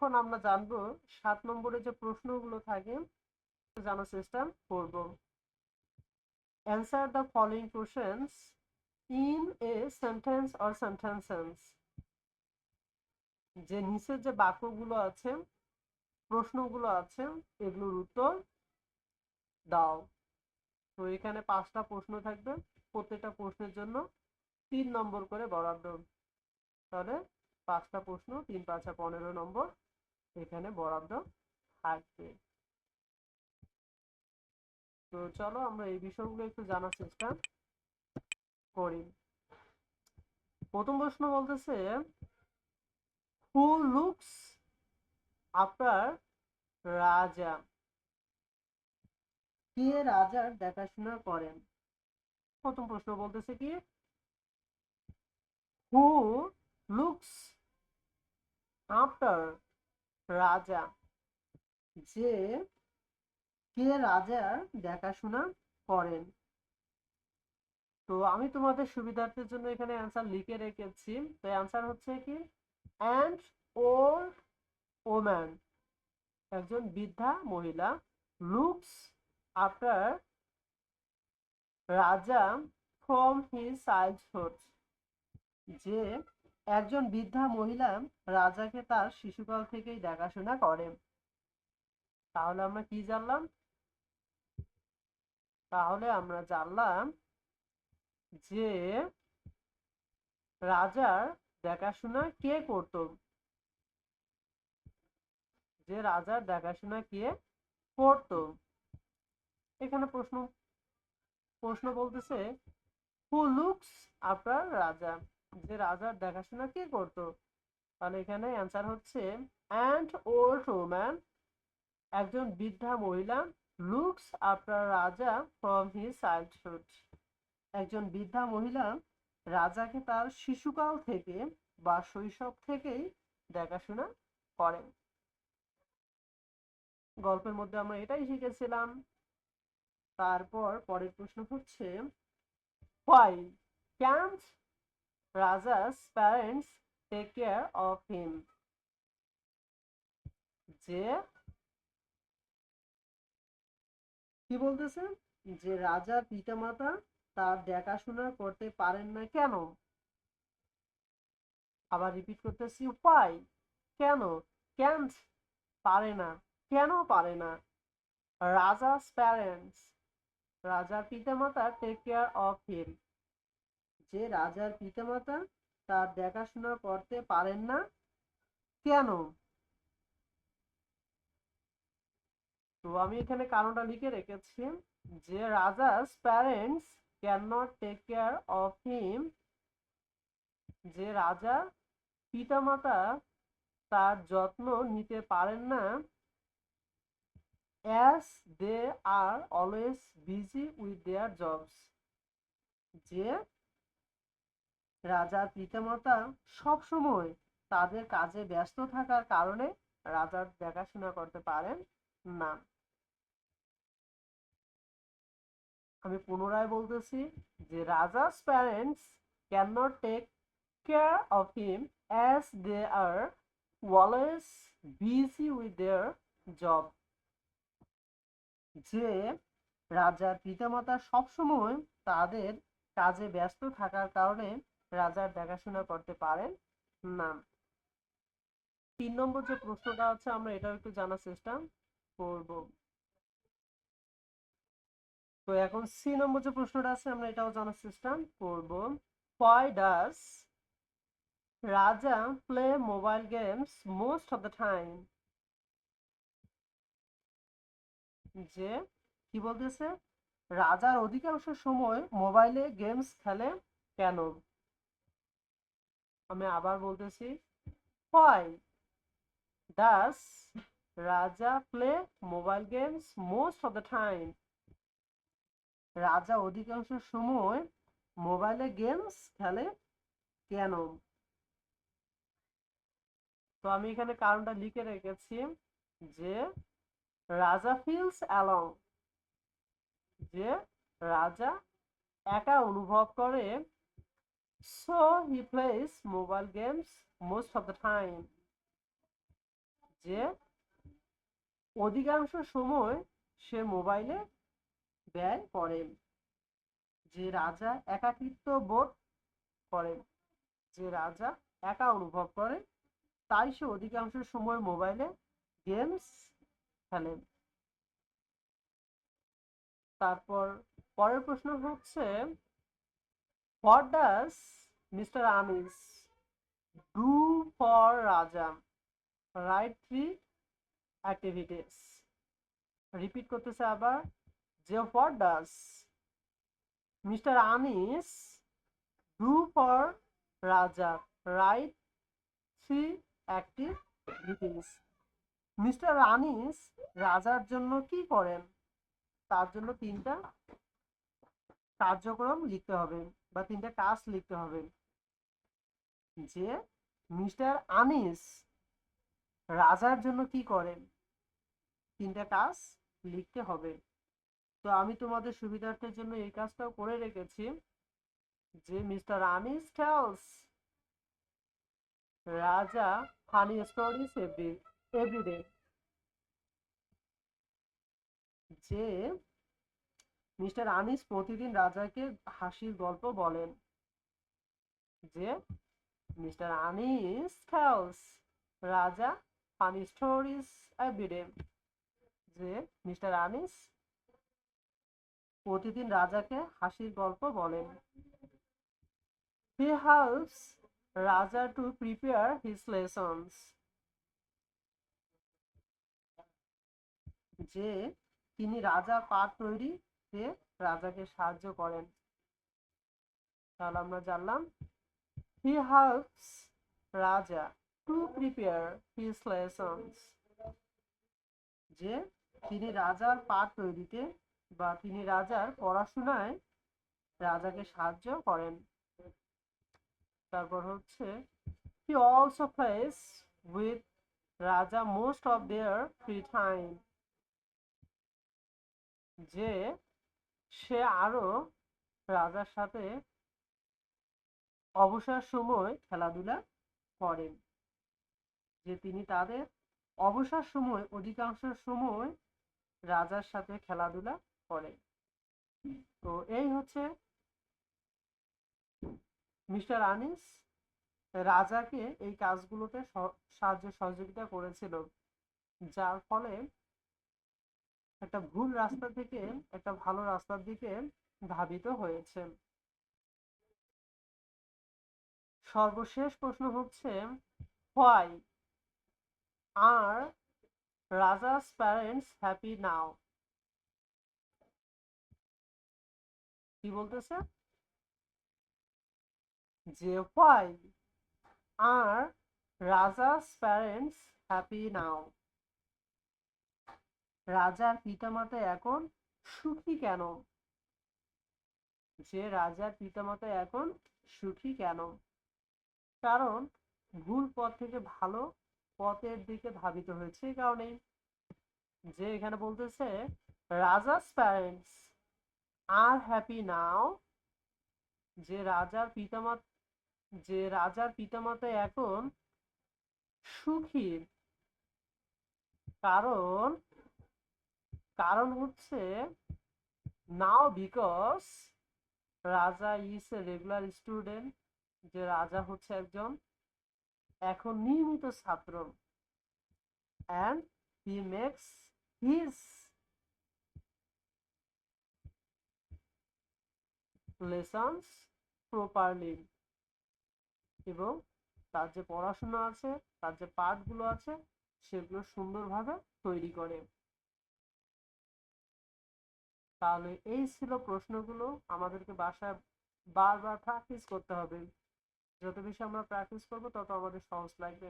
এখন আমরা জানবো 7 নম্বরে যে প্রশ্নগুলো থাকে জানার চেষ্টা করব। Answer the following questions in a sentence or sentences. যে নিচের যে বাক্যগুলো আছে, প্রশ্নগুলো আছে, এগুলোর উত্তর দাও। তো এখানে 5টা প্রশ্ন থাকবে, প্রত্যেকটা প্রশ্নের জন্য 3 নম্বর করে বরাদ্দ। তাহলে 5টা প্রশ্ন 3 5 15 নম্বর এখানে বরাদ্দ থাকবে। তো চলো আমরা এই বিষয়গুলো একটু জানার চেষ্টা করি। প্রথম প্রশ্ন বলতেছে, হু লুকস আফটার রাজা? কে রাজার দেখাশোনা করেন? প্রথম প্রশ্ন বলতেছে কি, হু লুকস আফটার রাজা, যে কে রাজার দেখাশোনা করেন। তো আমি তোমাদের সুবিধার্থের জন্য এখানে অ্যান্সার লিখে রেখেছি। তো অ্যান্সার হচ্ছে কি, অ্যান্ড ওল্ড ওম্যান, একজন বৃদ্ধা মহিলা, লুকস আফটার রাজা ফ্রম হিজ চাইল্ডহুড, যে একজন বৃদ্ধা মহিলা রাজাকে তার শিশুকাল থেকেই দেখাশোনা করেন। তাহলে আমরা কি জানলাম? তাহলে আমরা জানলাম যে রাজার দেখাশোনা কে করত? যে রাজার দেখাশোনা কে করত? এখানে প্রশ্ন প্রশ্ন বলতেছে, হু লুকস আফটার রাজা, যে রাজার দেখাশোনা কে করত? তাহলে এখানে অ্যান্সার হচ্ছে অ্যান্ড ওল্ড ওম্যান, একজন বৃদ্ধা মহিলা, লুকস আফটার রাজা ফ্রম হিজ চাইল্ডহুড, একজন বৃদ্ধা মহিলা রাজাকে তার শিশুকাল থেকে বা শৈশব থেকেই দেখাশোনা করেন। গল্পের মধ্যে আমরা এটাই শিখেছিলাম। তারপর পরের প্রশ্ন হচ্ছে, why can't রাজা's parents take care of him? যে কি বলতেছে, যে রাজার পিতামাতা তার দেখাশোনা করতে পারেন না কেন? আবার রিপিট করতেছি, why, কেন, ক্যান্ট পারে না, কেন পারে না, রাজা's প্যারেন্টস, রাজার পিতামাতা টেক কেয়ার অফ হিম, যে রাজার পিতামাতা তার দেখাশোনা করতে পারেন না কেন? তো আমি এখানে কারণটা লিখে রেখেছি, যে Raja's parents can not take care of him, যে রাজা পিতামাতা তার যত্ন নিতে পারেন না, as they are always busy with their jobs, যে রাজার পিতামাতা সব সময় তাদের কাজে ব্যস্ত থাকার কারণে রাজার দেখাশোনা করতে পারেন না। আমি পুনরায় বলতেছি, যে রাজা's parents cannot take care of him as they are always busy with their job, যে রাজার পিতামাতা সবসময় তাদের কাজে ব্যস্ত থাকার কারণে রাজার দেখাশোনা করতে পারেন না। 3 নম্বর যে প্রশ্নটা আছে আমরা এটাও একটু জানার চেষ্টা করব। তো এখন সি নম্বর যে প্রশ্নটা আছে আমরা এটাও জানার চেষ্টা করব। Why does রাজা play mobile games most of the time? যে কি বলতেছে, রাজার অধিকাংশ সময় মোবাইলে গেমস খেলে কেন? আমি আবার বলতেছি, why does রাজা play mobile games most of the time? রাজা অধিকাংশ সময় মোবাইলে গেমস খেলে কেন? তো আমি এখানে কারণটা লিখে রেখেছি, যে রাজা ফিলস অ্যালং, যে রাজা একা অনুভব করে, so he plays mobile games most of the time, যে অধিকাংশ সময় সে মোবাইলে ব্যয় করেন। যে রাজা একাকিত্ব বোধ করেন, যে রাজা একা অনুভব করে, তাই সে অধিকাংশ সময় মোবাইলে গেমস খেলেন। তারপর পরের প্রশ্ন হচ্ছে, what does mister Anis do for Raja? Right 3 activities. Repeat করতেছে আবার, যে what does mister Anis do for Raja? Right 3 activities. Mister Anis রাজার জন্য কি করেন? তার জন্য 3টা কার্যক্রম লিখতে হবে বা 3টা কাজ লিখতে হবে। যে মিস্টার আনিস রাজার জন্য কি করেন, 3টা কাজ লিখতে হবে। তো আমি তোমাদের সুবিধার্থের জন্য এই কাজটাও করে রেখেছি, যে মিস্টার আনিস টেলস রাজা ফানি স্টোরিজ এভরিডে। যে মিস্টার আনিস প্রতিদিন রাজাকে হাসির গল্প বলেন। যে মিস্টার আনিস টেলস রাজা ফানি স্টোরিজ এভরিডে। যে মিস্টার আনিস প্রতিদিন রাজাকে হাসির গল্প বলেন। He helps রাজা to prepare his lessons. যে তিনি রাজা পাঠ তৈরিতে রাজাকে সাহায্য করেন। তাহলে আমরা জানলাম, he helps রাজা to prepare his lessons। যে তিনি রাজার পাঠ তৈরিতে বা তিনি রাজার পড়াশোনায় রাজাকে সাহায্য করেন। তারপর হচ্ছে, he also plays with রাজা most of their free time। যে সে আরো রাজার সাথে অবসর সময় খেলাধুলা করেন। যে তিনি তাদের অবসর সময় অধিকাংশ সময় রাজার সাথে খেলাধুলা করেন। তো এই হচ্ছে মিস্টার আনিস রাজাকে এই কাজগুলোতে সাহায্য সহযোগিতা করেছিল, যার ফলে একটা ভুল রাস্তা থেকে একটা ভালো রাস্তার দিকে ধাবিত হয়েছে। সর্বশেষ প্রশ্ন হচ্ছে, why are Raja's parents happy now? কি বলতেছে? যে why are Raja's parents happy now? রাজার পিতামাতা এখন সুখী কেন? যে রাজার পিতামাতা এখন সুখী কেন? কারণ ভুল পথ থেকে ভালো পথের দিকে ধাবিত হয়েছে, এই কারণেই। যে এখানে বলতেছে, রাজাস প্যারেন্টস আর হ্যাপি নাও। যে রাজার পিতামাতা এখন সুখী। কারণ কারণ হচ্ছে, নাও বিকজ রাজা ইজ এ রেগুলার স্টুডেন্ট। যে রাজা হচ্ছে একজন এখন নিয়মিত ছাত্র। and he makes his lessons properly। এবং তার যে পড়াশোনা আছে, তার যে পাঠগুলো আছে, সেগুলো সুন্দরভাবে তৈরি করে। তাহলে এই ছিল প্রশ্নগুলো। আমাদেরকে বাসায় বারবার প্র্যাকটিস করতে হবে। যত বেশি আমরা প্র্যাকটিস করবো তত আমাদের সহজ লাগবে।